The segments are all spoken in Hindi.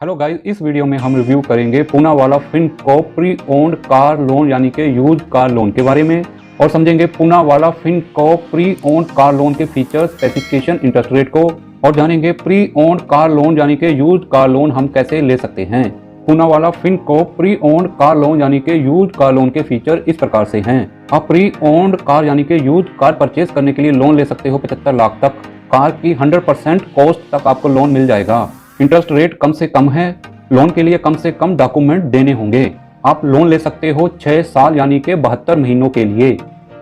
हेलो गाइस, इस वीडियो में हम रिव्यू करेंगे Poonawalla Fincorp pre owned car loan यानी कि यूज कार लोन के बारे में और समझेंगे Poonawalla Fincorp pre owned car loan के फीचर, स्पेसिफिकेशन, इंटरेस्ट रेट को और जानेंगे प्री ओन्ड कार लोन यानी कि यूज कार लोन हम कैसे ले सकते हैं। Poonawalla Fincorp pre owned car loan यानी कि यूज कार लोन के फीचर इस प्रकार से हैं। आप प्री ओन्ड कार यानी कि यूज कार परचेज करने के लिए लोन ले सकते हो 75 लाख तक। कार की 100% कॉस्ट तक आपको लोन मिल जाएगा। इंटरेस्ट रेट कम से कम है। लोन के लिए कम से कम डॉक्यूमेंट देने होंगे। आप लोन ले सकते हो 6 साल यानी कि 72 महीनों के लिए।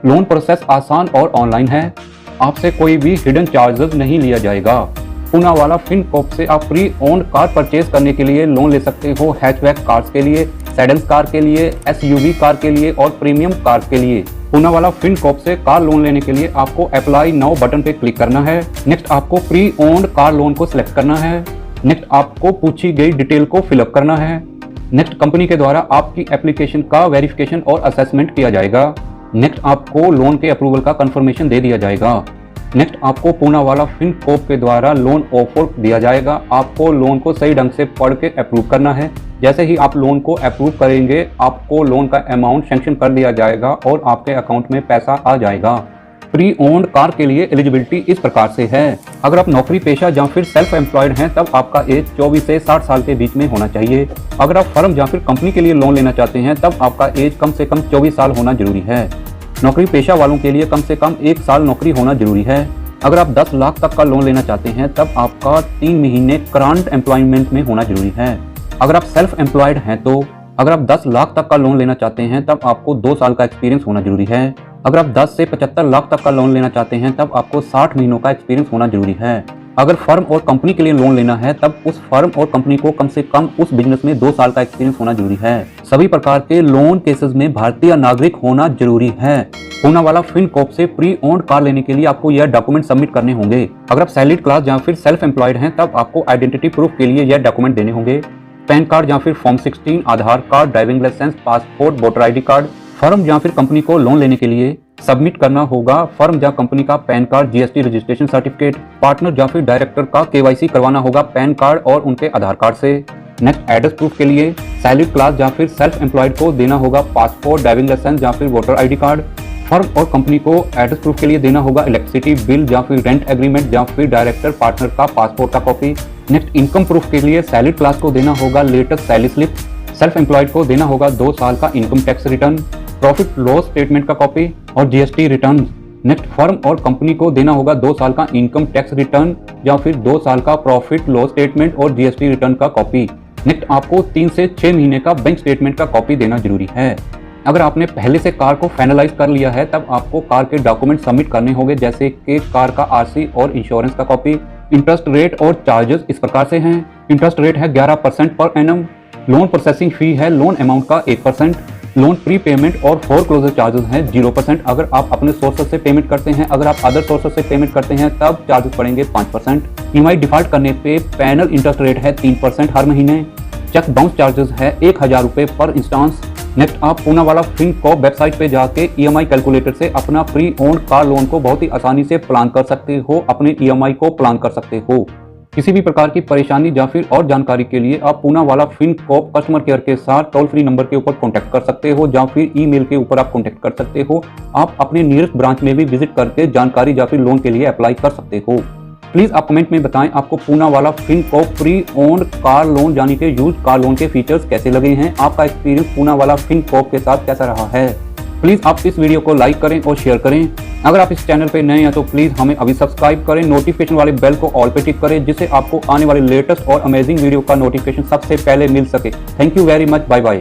लोन प्रोसेस आसान और ऑनलाइन है। आपसे कोई भी हिडन चार्जेस नहीं लिया जाएगा। पूनावाला फिनकॉर्प से आप प्री ओन्ड कार परचेज करने के लिए लोन ले सकते हो हैचबैक कार्स के लिए, सेडन्स कार के लिए, एसयूवी कार के लिए और प्रीमियम कार के लिए। पूनावाला फिनकॉर्प से कार लोन लेने के लिए आपको अप्लाई नाउ बटन पे क्लिक करना है। नेक्स्ट आपको प्री ओन्ड कार लोन को सिलेक्ट करना है। नेक्स्ट आपको पूछी गई डिटेल को फिलअप करना है। नेक्स्ट कंपनी के द्वारा आपकी एप्लीकेशन का वेरिफिकेशन और असेसमेंट किया जाएगा। नेक्स्ट आपको लोन के अप्रूवल का कंफर्मेशन दे दिया जाएगा। नेक्स्ट आपको पूनावाला फिनकॉर्प के द्वारा लोन ऑफर दिया जाएगा। आपको लोन को सही ढंग से पढ़ के अप्रूव करना है। जैसे ही आप लोन को अप्रूव करेंगे आपको लोन का अमाउंट सैंक्शन कर दिया जाएगा और आपके अकाउंट में पैसा आ जाएगा। प्री ओन्ड कार के लिए एलिजिबिलिटी इस प्रकार से है। अगर आप नौकरी पेशा या फिर सेल्फ एम्प्लॉयड हैं तब आपका एज 24 से 60 साल के बीच में होना चाहिए। अगर आप फर्म या फिर कंपनी के लिए लोन लेना चाहते हैं तब आपका एज कम से कम 24 साल होना जरूरी है। नौकरी पेशा वालों के लिए कम से कम 1 साल नौकरी होना जरूरी है। अगर आप 10 लाख तक का लोन लेना चाहते हैं तब आपका 3 महीने करंट एम्प्लॉयमेंट में होना जरूरी है। अगर आप सेल्फ एम्प्लॉयड हैं तो अगर आप 10 लाख तक का लोन लेना चाहते हैं तब आपको 2 साल का एक्सपीरियंस होना जरूरी है। अगर आप 10 से 75 लाख तक का लोन लेना चाहते हैं तब आपको 60 महीनों का एक्सपीरियंस होना जरूरी है। अगर फर्म और कंपनी के लिए लोन लेना है तब उस फर्म और कंपनी को कम से कम उस बिजनेस में 2 साल का एक्सपीरियंस होना जरूरी है। सभी प्रकार के लोन केसेस में भारतीय नागरिक होना जरूरी है। पूनावाला फिनकॉर्प से प्री ओन्ड कार लेने के लिए आपको यह डॉक्यूमेंट सबमिट करने होंगे। अगर आप सैलरीड क्लास या फिर सेल्फ एम्प्लॉयड हैं तब आपको आइडेंटिटी प्रूफ के लिए यह डॉक्यूमेंट देने होंगे। पैन कार्ड या फिर form 16, Aadhaar card, driving licence, passport, voter ID card. Firm या फिर कंपनी को लोन लेने के लिए सबमिट करना होगा फर्म या कंपनी का pan card, GST registration certificate. Partner या फिर डायरेक्टर का केवाईसी करवाना होगा पैन कार्ड और उनके आधार कार्ड से। नेक्स्ट एड्रेस प्रूफ के लिए सैलरीड क्लास या फिर सेल्फ एम्प्लॉयड को देना होगा पासपोर्ट, ड्राइविंग लाइसेंस या फिर वोटर आईडी कार्ड। फर्म और कंपनी को एड्रेस प्रूफ के लिए देना होगा इलेक्ट्रिसिटी बिल या फिर रेंट एग्रीमेंट या फिर डायरेक्टर पार्टनर का पासपोर्ट का कॉपी। नेक्स्ट इनकम प्रूफ के लिए सैलरीड क्लास को देना होगा latest salary slip. Self employed को देना होगा 2 साल का income tax return, profit loss statement का कॉपी और जीएसटी रिटर्न। नेक्स्ट फर्म और कंपनी को देना होगा 2 साल का इनकम टैक्स रिटर्न या फिर 2 साल का प्रॉफिट लॉस स्टेटमेंट और जीएसटी रिटर्न का कॉपी। नेक्स्ट आपको 3 से 6 महीने का बैंक स्टेटमेंट का कॉपी देना जरूरी है। अगर आपने पहले से कार को फाइनलाइज कर लिया है तब आपको कार के डॉक्यूमेंट सबमिट करने होंगे जैसे कि कार का आरसी और इंश्योरेंस का कॉपी। इंटरेस्ट रेट और चार्जेस इस प्रकार से हैं। इंटरेस्ट रेट है 11% per annum. Loan processing fee है लोन अमाउंट का 1%। लोन प्री पेमेंट और फोरक्लोजर चार्जेस हैं 0% अगर आप अपने सोर्सेस से पेमेंट करते हैं। अगर आप अदर सोर्सेस से पेमेंट करते हैं तब चार्जेस पड़ेंगे 5%। ईएमआई डिफॉल्ट करने पे पैनल इंटरेस्ट रेट है 3% हर महीने। चेक बाउंस चार्जेस है 1000 रुपये पर इंस्टांस। नेक्स्ट आप पूनावाला फिनकॉर्प वेबसाइट पे जाके ईएमआई कैलकुलेटर से अपना प्री ओन्ड कार लोन को बहुत ही आसानी से प्लान कर सकते हो, अपने ईएमआई को प्लान कर सकते हो। किसी भी प्रकार की परेशानी या फिर और जानकारी के लिए आप पूनावाला फिनकॉर्प कस्टमर केयर के साथ टोल फ्री नंबर के ऊपर कॉन्टैक्ट कर सकते हो या फिर ईमेल के ऊपर आप कॉन्टैक्ट कर सकते हो। आप अपने नियरेस्ट ब्रांच में भी विजिट करके जानकारी या फिर लोन के लिए अप्लाई कर सकते हो। प्लीज आप कमेंट में बताएं आपको Poonawalla Fincorp pre owned car loan यानी कि यूज कार लोन के फीचर्स कैसे लगे हैं। आपका एक्सपीरियंस पूनावाला फिनकॉर्प के साथ कैसा रहा है। प्लीज आप इस वीडियो को लाइक करें और शेयर करें। अगर आप इस चैनल पे नए हैं तो प्लीज हमें अभी सब्सक्राइब करें। नोटिफिकेशन वाले बेल को ऑल पे टिक करें जिससे आपको आने वाले लेटेस्ट और अमेजिंग वीडियो का नोटिफिकेशन सबसे पहले मिल सके। Thank you very much. Bye bye.